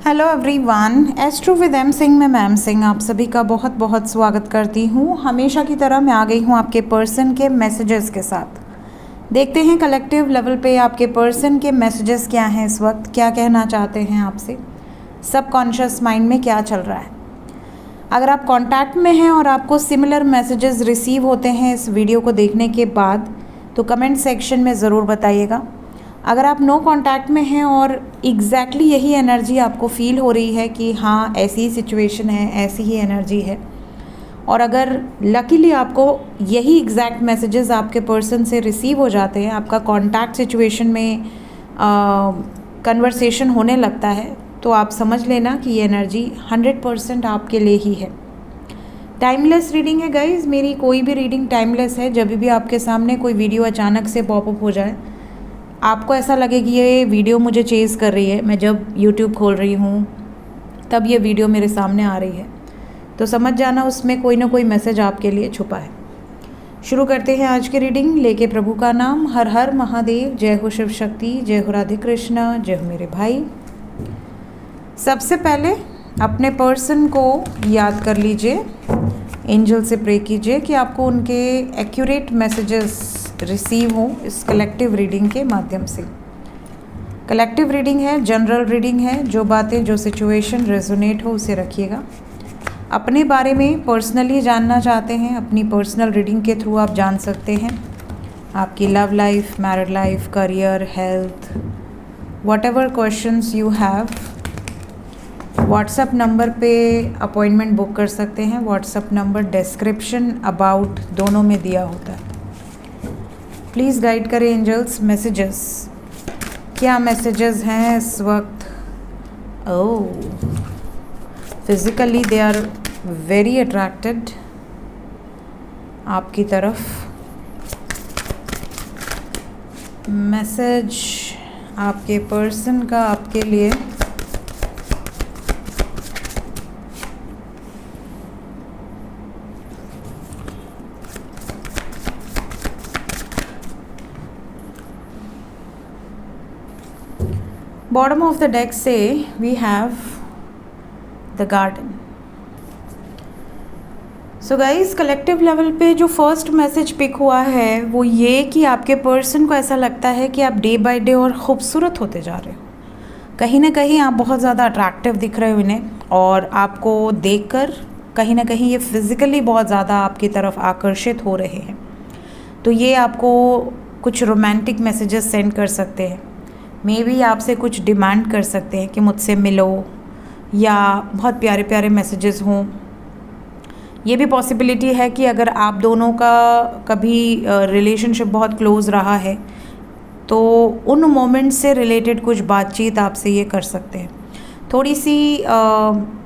Hello everyone, astro with M Singh में ma'am Singh आप सभी का बहुत बहुत स्वागत करती हूँ। हमेशा की तरह मैं आ गई हूँ आपके पर्सन के मैसेजेस के साथ। देखते हैं कलेक्टिव लेवल पे आपके पर्सन के मैसेजेस क्या हैं, इस वक्त क्या कहना चाहते हैं आपसे, सबकॉन्शियस माइंड में क्या चल रहा है। अगर आप कांटेक्ट में हैं और आपको सिमिलर मैसेजेस रिसीव होते हैं इस वीडियो को देखने के बाद, तो कमेंट सेक्शन में ज़रूर बताइएगा। अगर आप नो कांटेक्ट में हैं और एग्जैक्टली यही एनर्जी आपको फील हो रही है कि हाँ ऐसी ही सिचुएशन है, ऐसी ही एनर्जी है, और अगर लकीली आपको यही एग्जैक्ट मैसेजेस आपके पर्सन से रिसीव हो जाते हैं, आपका कांटेक्ट सिचुएशन में कन्वर्सेशन होने लगता है, तो आप समझ लेना कि ये एनर्जी 100% आपके लिए ही है। टाइमलेस रीडिंग है गाइज, मेरी कोई भी रीडिंग टाइमलेस है। जब भी आपके सामने कोई वीडियो अचानक से पॉपअप हो जाए, आपको ऐसा लगे कि ये वीडियो मुझे चेज़ कर रही है, मैं जब YouTube खोल रही हूँ तब ये वीडियो मेरे सामने आ रही है, तो समझ जाना उसमें कोई ना कोई मैसेज आपके लिए छुपा है। शुरू करते हैं आज की रीडिंग लेके प्रभु का नाम। हर हर महादेव, जय हो शिव शक्ति, जय हो राधे कृष्णा, जय हो मेरे भाई। सबसे पहले अपने पर्सन को याद कर लीजिए, एंजल से प्रे कीजिए कि आपको उनके एक्यूरेट मैसेजेस रिसीव हो इस कलेक्टिव रीडिंग के माध्यम से। कलेक्टिव रीडिंग है, जनरल रीडिंग है, जो बातें जो सिचुएशन रेजोनेट हो उसे रखिएगा। अपने बारे में पर्सनली जानना चाहते हैं, अपनी पर्सनल रीडिंग के थ्रू आप जान सकते हैं आपकी love life, married life, career, health, what ever questions you have. WhatsApp number पे अपॉइंटमेंट बुक कर सकते हैं। व्हाट्सएप नंबर डिस्क्रिप्शन अबाउट दोनों में दिया होता है। प्लीज़ गाइड करें एंजल्स, मैसेजेस क्या मैसेजेस हैं इस वक्त। Oh, physically they are very attracted आपकी तरफ। मैसेज आपके पर्सन का आपके लिए बॉटम ऑफ द डेक से we have the garden. So guys, collective level पे जो फर्स्ट मैसेज पिक हुआ है वो ये कि आपके पर्सन को ऐसा लगता है कि आप डे बाय डे और ख़ूबसूरत होते जा रहे हो। कहीं ना कहीं आप बहुत ज़्यादा अट्रैक्टिव दिख रहे हो इन्हें, और आपको देखकर कहीं ना कहीं ये फिज़िकली बहुत ज़्यादा आपकी तरफ आकर्षित हो रहे हैं। तो ये आपको कुछ रोमांटिक मैसेजेस सेंड कर सकते हैं, मे बी आपसे कुछ डिमांड कर सकते हैं कि मुझसे मिलो, या बहुत प्यारे प्यारे मैसेजेस हों। ये भी पॉसिबिलिटी है कि अगर आप दोनों का कभी रिलेशनशिप बहुत क्लोज रहा है तो उन मोमेंट्स से रिलेटेड कुछ बातचीत आपसे ये कर सकते हैं। थोड़ी सी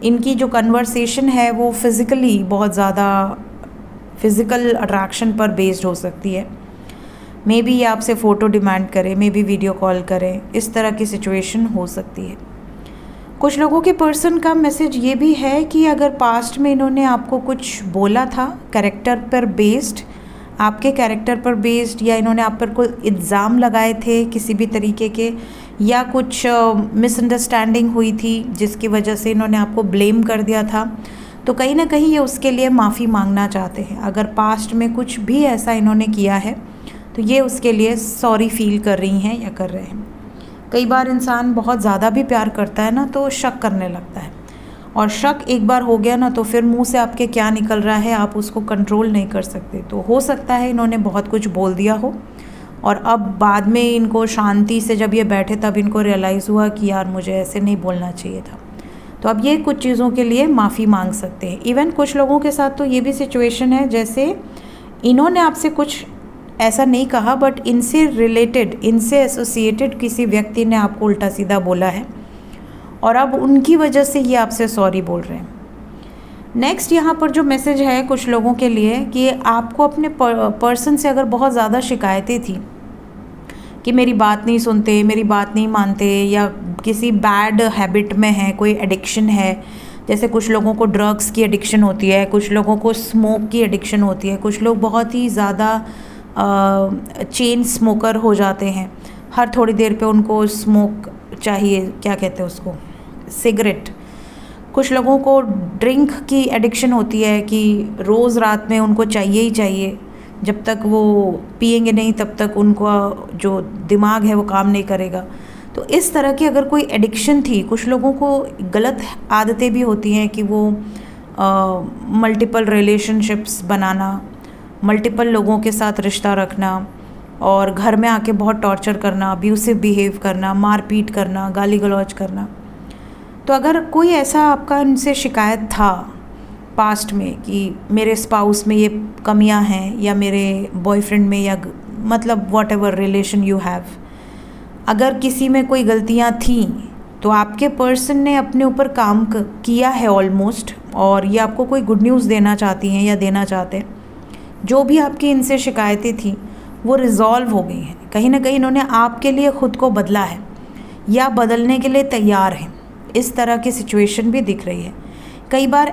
इनकी जो कन्वर्सेशन है वो फिज़िकली बहुत ज़्यादा फिज़िकल अट्रैक्शन पर बेस्ड हो सकती है। मे बी ये आपसे फ़ोटो डिमांड करें, मे बी वीडियो कॉल करें, इस तरह की सिचुएशन हो सकती है। कुछ लोगों के पर्सन का मैसेज ये भी है कि अगर पास्ट में इन्होंने आपको कुछ बोला था कैरेक्टर पर बेस्ड, आपके कैरेक्टर पर बेस्ड, या इन्होंने आप पर कोई इल्ज़ाम लगाए थे किसी भी तरीके के, या कुछ मिसअंडरस्टैंडिंग हुई थी जिसकी वजह से इन्होंने आपको ब्लेम कर दिया था, तो कहीं ना कहीं ये उसके लिए माफ़ी मांगना चाहते हैं। अगर पास्ट में कुछ भी ऐसा इन्होंने किया है तो ये उसके लिए सॉरी फील कर रही हैं या कर रहे हैं। कई बार इंसान बहुत ज़्यादा भी प्यार करता है ना, तो शक करने लगता है, और शक एक बार हो गया ना तो फिर मुंह से आपके क्या निकल रहा है आप उसको कंट्रोल नहीं कर सकते। तो हो सकता है इन्होंने बहुत कुछ बोल दिया हो, और अब बाद में इनको शांति से जब ये बैठे तब इनको रियलाइज़ हुआ कि यार मुझे ऐसे नहीं बोलना चाहिए था। तो अब ये कुछ चीज़ों के लिए माफ़ी मांग सकते हैं। इवन कुछ लोगों के साथ तो ये भी सिचुएशन है जैसे इन्होंने आपसे कुछ ऐसा नहीं कहा, बट इनसे रिलेटेड, इनसे एसोसिएटेड किसी व्यक्ति ने आपको उल्टा सीधा बोला है, और अब उनकी वजह से ये आपसे सॉरी बोल रहे हैं। नेक्स्ट यहाँ पर जो मैसेज है कुछ लोगों के लिए कि आपको अपने पर्सन से अगर बहुत ज़्यादा शिकायतें थी कि मेरी बात नहीं सुनते, मेरी बात नहीं मानते, या किसी बैड हैबिट में है, कोई एडिक्शन है, जैसे कुछ लोगों को ड्रग्स की एडिक्शन होती है, कुछ लोगों को स्मोक की एडिक्शन होती है, कुछ लोग बहुत ही ज़्यादा चेन स्मोकर हो जाते हैं, हर थोड़ी देर पे उनको स्मोक चाहिए, क्या कहते हैं उसको, सिगरेट, कुछ लोगों को ड्रिंक की एडिक्शन होती है कि रोज़ रात में उनको चाहिए ही चाहिए, जब तक वो पिएंगे नहीं तब तक उनका जो दिमाग है वो काम नहीं करेगा। तो इस तरह की अगर कोई एडिक्शन थी, कुछ लोगों को गलत आदतें भी होती हैं कि वो मल्टीपल रिलेशनशिप्स बनाना, मल्टीपल लोगों के साथ रिश्ता रखना और घर में आके बहुत टॉर्चर करना, अब्यूसिव बिहेव करना, मारपीट करना, गाली गलौज करना। तो अगर कोई ऐसा आपका इनसे शिकायत था पास्ट में कि मेरे स्पाउस में ये कमियां हैं या मेरे बॉयफ्रेंड में या मतलब what ever relation you have, अगर किसी में कोई गलतियां थी तो आपके पर्सन ने अपने ऊपर काम किया है ऑलमोस्ट, और ये आपको कोई गुड न्यूज़ देना चाहती हैं या देना चाहते हैं। जो भी आपकी इनसे शिकायतें थी वो रिज़ॉल्व हो गई हैं, कहीं ना कहीं इन्होंने आपके लिए ख़ुद को बदला है या बदलने के लिए तैयार हैं। इस तरह की सिचुएशन भी दिख रही है। कई बार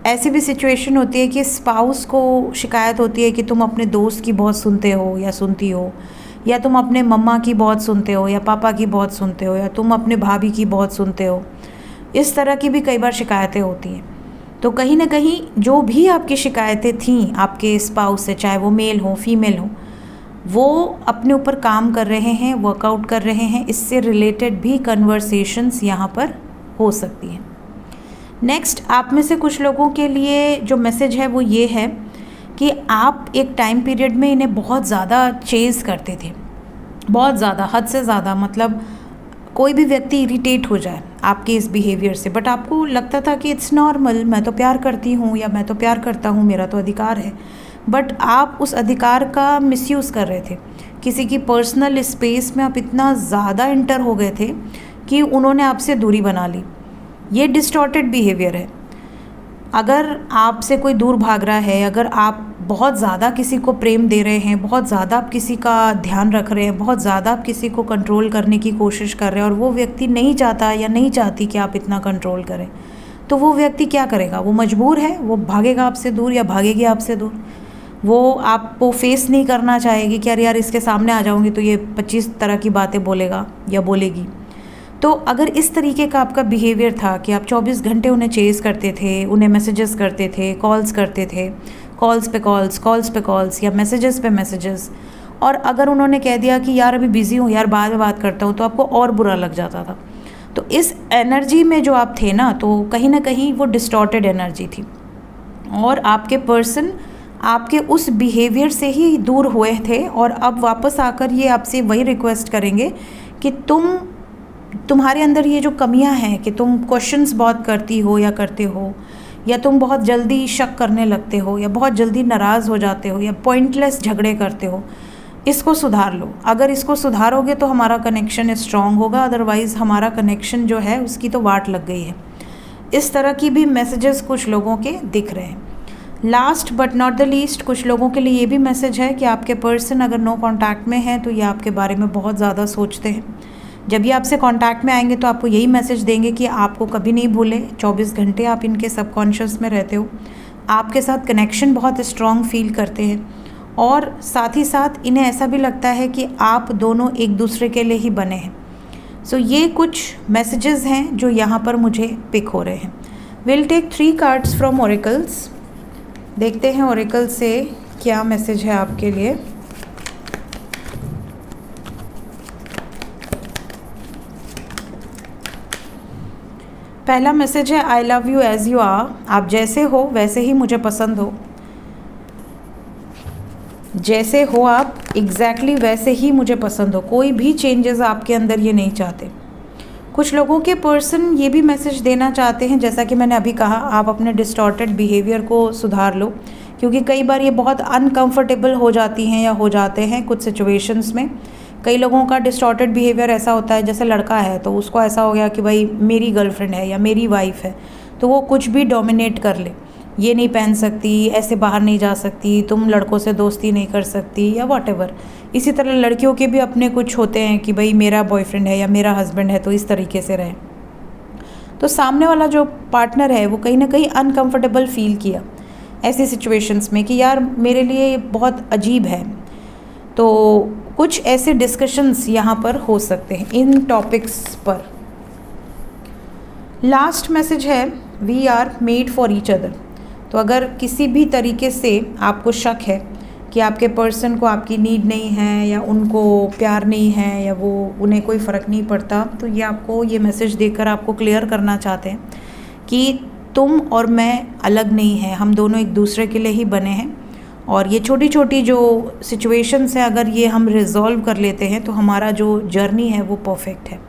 ऐसी भी सिचुएशन होती है कि स्पाउस को शिकायत होती है कि तुम अपने दोस्त की बहुत सुनते हो या सुनती हो, या तुम अपने मम्मा की बहुत सुनते हो या पापा की बहुत सुनते हो, या तुम अपने भाभी की बहुत सुनते हो। इस तरह की भी कई बार शिकायतें होती हैं। तो कहीं ना कहीं जो भी आपकी शिकायतें थीं आपके स्पाउस से, चाहे वो मेल हो फीमेल हो, वो अपने ऊपर काम कर रहे हैं, वर्कआउट कर रहे हैं। इससे रिलेटेड भी कन्वर्सेशंस यहाँ पर हो सकती हैं। नेक्स्ट, आप में से कुछ लोगों के लिए जो मैसेज है वो ये है कि आप एक टाइम पीरियड में इन्हें बहुत ज़्यादा चेज़ करते थे, बहुत ज़्यादा, हद से ज़्यादा। मतलब कोई भी व्यक्ति इरिटेट हो जाए आपके इस बिहेवियर से, बट आपको लगता था कि इट्स नॉर्मल, मैं तो प्यार करती हूँ या मैं तो प्यार करता हूँ, मेरा तो अधिकार है। बट आप उस अधिकार का मिसयूज़ कर रहे थे। किसी की पर्सनल स्पेस में आप इतना ज़्यादा इंटर हो गए थे कि उन्होंने आपसे दूरी बना ली। ये डिस्टॉर्टेड बिहेवियर है। अगर आपसे कोई दूर भाग रहा है, अगर आप बहुत ज़्यादा किसी को प्रेम दे रहे हैं, बहुत ज़्यादा आप किसी का ध्यान रख रहे हैं, बहुत ज़्यादा आप किसी को कंट्रोल करने की कोशिश कर रहे हैं और वो व्यक्ति नहीं चाहता या नहीं चाहती कि आप इतना कंट्रोल करें, तो वो व्यक्ति क्या करेगा? वो मजबूर है, वो भागेगा आपसे दूर या भागेगी आपसे दूर। वो आपको फेस नहीं करना चाहेगी कि यार इसके सामने आ जाऊंगी तो ये 25 तरह की बातें बोलेगा या बोलेगी। तो अगर इस तरीके का आपका बिहेवियर था कि आप 24 घंटे उन्हें चेज़ करते थे, उन्हें मैसेजेस करते थे, कॉल्स करते थे, कॉल्स पे कॉल्स या मैसेजेस पे मैसेजेस, और अगर उन्होंने कह दिया कि यार अभी बिज़ी हूँ यार बाद में बात करता हूँ, तो आपको और बुरा लग जाता था। तो इस एनर्जी में जो आप थे ना, तो कहीं ना कहीं वो डिस्टॉर्टेड एनर्जी थी और आपके पर्सन आपके उस बिहेवियर से ही दूर हुए थे। और अब वापस आकर ये आपसे वही रिक्वेस्ट करेंगे कि तुम्हारे अंदर ये जो कमियां हैं कि तुम क्वेश्चंस बहुत करती हो या करते हो, या तुम बहुत जल्दी शक करने लगते हो, या बहुत जल्दी नाराज़ हो जाते हो, या पॉइंटलेस झगड़े करते हो, इसको सुधार लो। अगर इसको सुधारोगे तो हमारा कनेक्शन स्ट्रॉन्ग होगा, अदरवाइज़ हमारा कनेक्शन जो है उसकी तो वाट लग गई है। इस तरह की भी मैसेजेस कुछ लोगों के दिख रहे हैं। Last but not the least, कुछ लोगों के लिए ये भी मैसेज है कि आपके पर्सन अगर नो कांटेक्ट में है तो ये आपके बारे में बहुत ज़्यादा सोचते हैं। जब ये आपसे कांटेक्ट में आएंगे तो आपको यही मैसेज देंगे कि आपको कभी नहीं भूले, 24 घंटे आप इनके सबकॉन्शियस में रहते हो, आपके साथ कनेक्शन बहुत स्ट्रॉन्ग फील करते हैं, और साथ ही साथ इन्हें ऐसा भी लगता है कि आप दोनों एक दूसरे के लिए ही बने हैं। सो ये कुछ मैसेजेस हैं जो यहाँ पर मुझे पिक हो रहे हैं। Will take 3 cards from oracles. देखते हैं ओरेकल से क्या मैसेज है आपके लिए। पहला मैसेज है I love you as you are. आप जैसे हो वैसे ही मुझे पसंद हो, जैसे हो आप एग्जैक्टली वैसे ही मुझे पसंद हो, कोई भी चेंजेस आपके अंदर ये नहीं चाहते। कुछ लोगों के पर्सन ये भी मैसेज देना चाहते हैं, जैसा कि मैंने अभी कहा, आप अपने डिस्टॉर्टेड बिहेवियर को सुधार लो, क्योंकि कई बार ये बहुत अनकंफर्टेबल हो जाती हैं या हो जाते हैं कुछ सिचुएशंस में। कई लोगों का डिस्टॉर्टेड बिहेवियर ऐसा होता है, जैसे लड़का है तो उसको ऐसा हो गया कि भाई मेरी गर्लफ्रेंड है या मेरी वाइफ है, तो वो कुछ भी डोमिनेट कर ले, ये नहीं पहन सकती, ऐसे बाहर नहीं जा सकती, तुम लड़कों से दोस्ती नहीं कर सकती या वॉटेवर। इसी तरह लड़कियों के भी अपने कुछ होते हैं कि भाई मेरा बॉयफ्रेंड है या मेरा हस्बैंड है तो इस तरीके से रहे। तो सामने वाला जो पार्टनर है वो कहीं ना कहीं अनकंफर्टेबल फील किया ऐसी सिचुएशंस में कि यार मेरे लिए ये बहुत अजीब है। तो कुछ ऐसे डिस्कशंस यहाँ पर हो सकते हैं इन टॉपिक्स पर। लास्ट मैसेज है we are made for each other. तो अगर किसी भी तरीके से आपको शक है कि आपके पर्सन को आपकी नीड नहीं है या उनको प्यार नहीं है या वो उन्हें कोई फ़र्क नहीं पड़ता, तो ये आपको ये मैसेज देकर आपको क्लियर करना चाहते हैं कि तुम और मैं अलग नहीं हैं, हम दोनों एक दूसरे के लिए ही बने हैं। और ये छोटी छोटी जो सिचुएशंस हैं, अगर ये हम रिजॉल्व कर लेते हैं तो हमारा जो जर्नी है वो परफेक्ट है।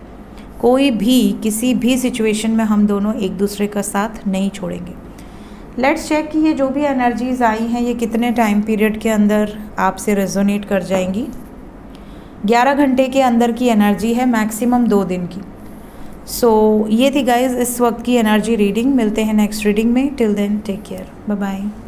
कोई भी किसी भी सिचुएशन में हम दोनों एक दूसरे का साथ नहीं छोड़ेंगे। लेट्स चेक कि ये जो भी एनर्जीज़ आई हैं ये कितने टाइम पीरियड के अंदर आपसे रेजोनेट कर जाएंगी। 11 घंटे के अंदर की एनर्जी है, मैक्सिमम 2 दिन की। सो ये थी गाइज इस वक्त की एनर्जी रीडिंग। मिलते हैं नेक्स्ट रीडिंग में। Till then take care, bye bye.